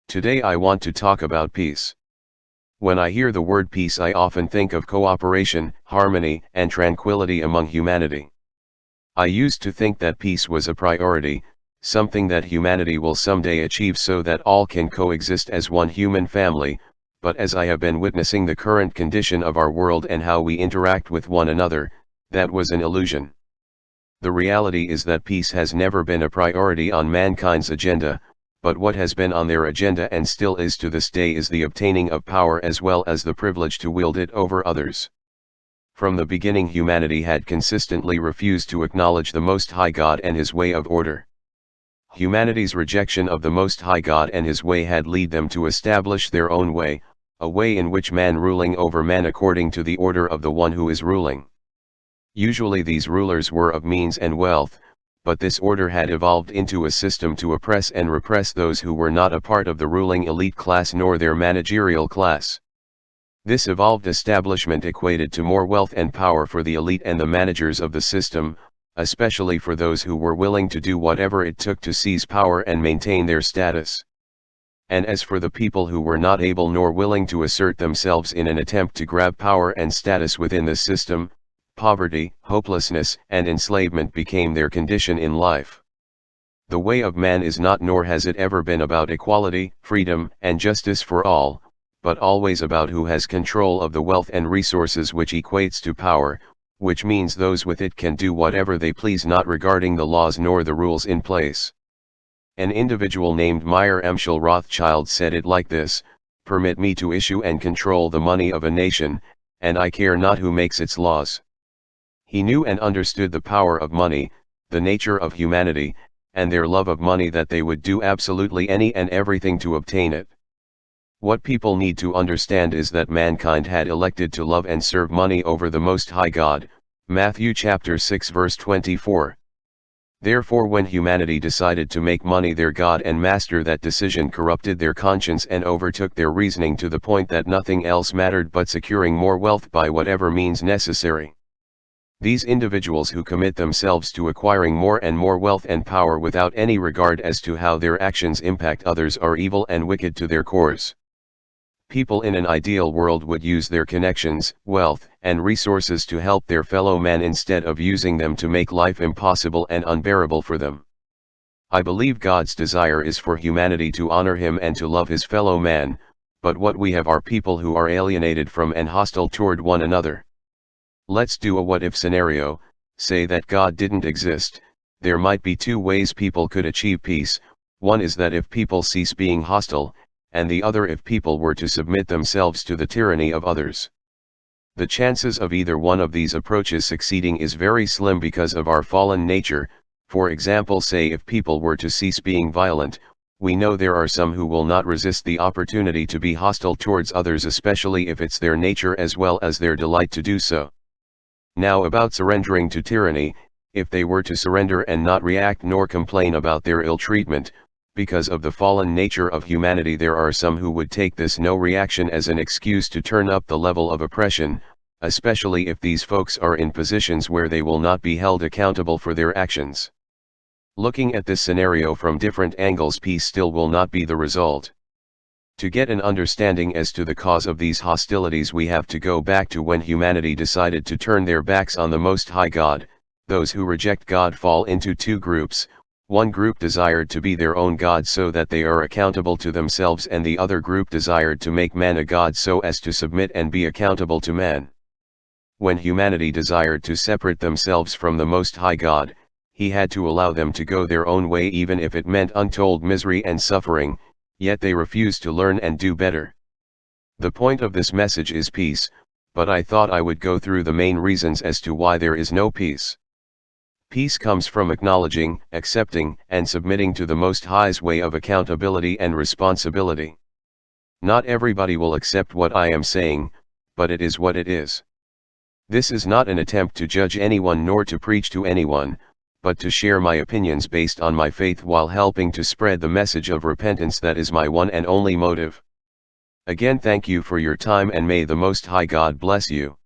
Today I want to talk about peace. When I hear the word peace, I often think of cooperation, harmony, and tranquility among humanity. I used to think that peace was a priority, something that humanity will someday achieve so that all can coexist as one human family, but as I have been witnessing the current condition of our world and how we interact with one another, that was an illusion. The reality is that peace has never been a priority on mankind's agenda, but what has been on their agenda and still is to this day is the obtaining of power as well as the privilege to wield it over others. From the beginning, humanity had consistently refused to acknowledge the Most High God and His way of order. Humanity's rejection of the Most High God and His way had led them to establish their own way, a way in which man ruling over man according to the order of the one who is ruling. Usually these rulers were of means and wealth, but this order had evolved into a system to oppress and repress those who were not a part of the ruling elite class nor their managerial class. This evolved establishment equated to more wealth and power for the elite and the managers of the system, especially for those who were willing to do whatever it took to seize power and maintain their status. And as for the people who were not able nor willing to assert themselves in an attempt to grab power and status within the system, poverty, hopelessness, and enslavement became their condition in life. The way of man is not nor has it ever been about equality, freedom, and justice for all, but always about who has control of the wealth and resources, which equates to power, which means those with it can do whatever they please, not regarding the laws nor the rules in place. An individual named Mayer Amschel Rothschild said it like this: "Permit me to issue and control the money of a nation, and I care not who makes its laws." He knew and understood the power of money, the nature of humanity, and their love of money, that they would do absolutely any and everything to obtain it. What people need to understand is that mankind had elected to love and serve money over the Most High God, Matthew chapter 6 verse 24. Therefore, when humanity decided to make money their God and master, that decision corrupted their conscience and overtook their reasoning to the point that nothing else mattered but securing more wealth by whatever means necessary. These individuals who commit themselves to acquiring more and more wealth and power without any regard as to how their actions impact others are evil and wicked to their cores. People in an ideal world would use their connections, wealth, and resources to help their fellow man instead of using them to make life impossible and unbearable for them. I believe God's desire is for humanity to honor Him and to love his fellow man, but what we have are people who are alienated from and hostile toward one another. Let's do a what-if scenario. Say that God didn't exist. There might be two ways people could achieve peace. One is that if people cease being hostile, and the other if people were to submit themselves to the tyranny of others. The chances of either one of these approaches succeeding is very slim because of our fallen nature. For example, say if people were to cease being violent, we know there are some who will not resist the opportunity to be hostile towards others, especially if it's their nature as well as their delight to do so. Now, about surrendering to tyranny, if they were to surrender and not react nor complain about their ill treatment, because of the fallen nature of humanity, there are some who would take this no reaction as an excuse to turn up the level of oppression, especially if these folks are in positions where they will not be held accountable for their actions. Looking at this scenario from different angles, peace still will not be the result. To get an understanding as to the cause of these hostilities, we have to go back to when humanity decided to turn their backs on the Most High God. Those who reject God fall into two groups. One group desired to be their own God so that they are accountable to themselves, and the other group desired to make man a God so as to submit and be accountable to man. When humanity desired to separate themselves from the Most High God, He had to allow them to go their own way, even if it meant untold misery and suffering. Yet they refused to learn and do better. The point of this message is peace, but I thought I would go through the main reasons as to why there is no peace. Peace comes from acknowledging, accepting, and submitting to the Most High's way of accountability and responsibility. Not everybody will accept what I am saying, but it is what it is. This is not an attempt to judge anyone nor to preach to anyone, but to share my opinions based on my faith while helping to spread the message of repentance. That is my one and only motive. Again, thank you for your time, and may the Most High God bless you.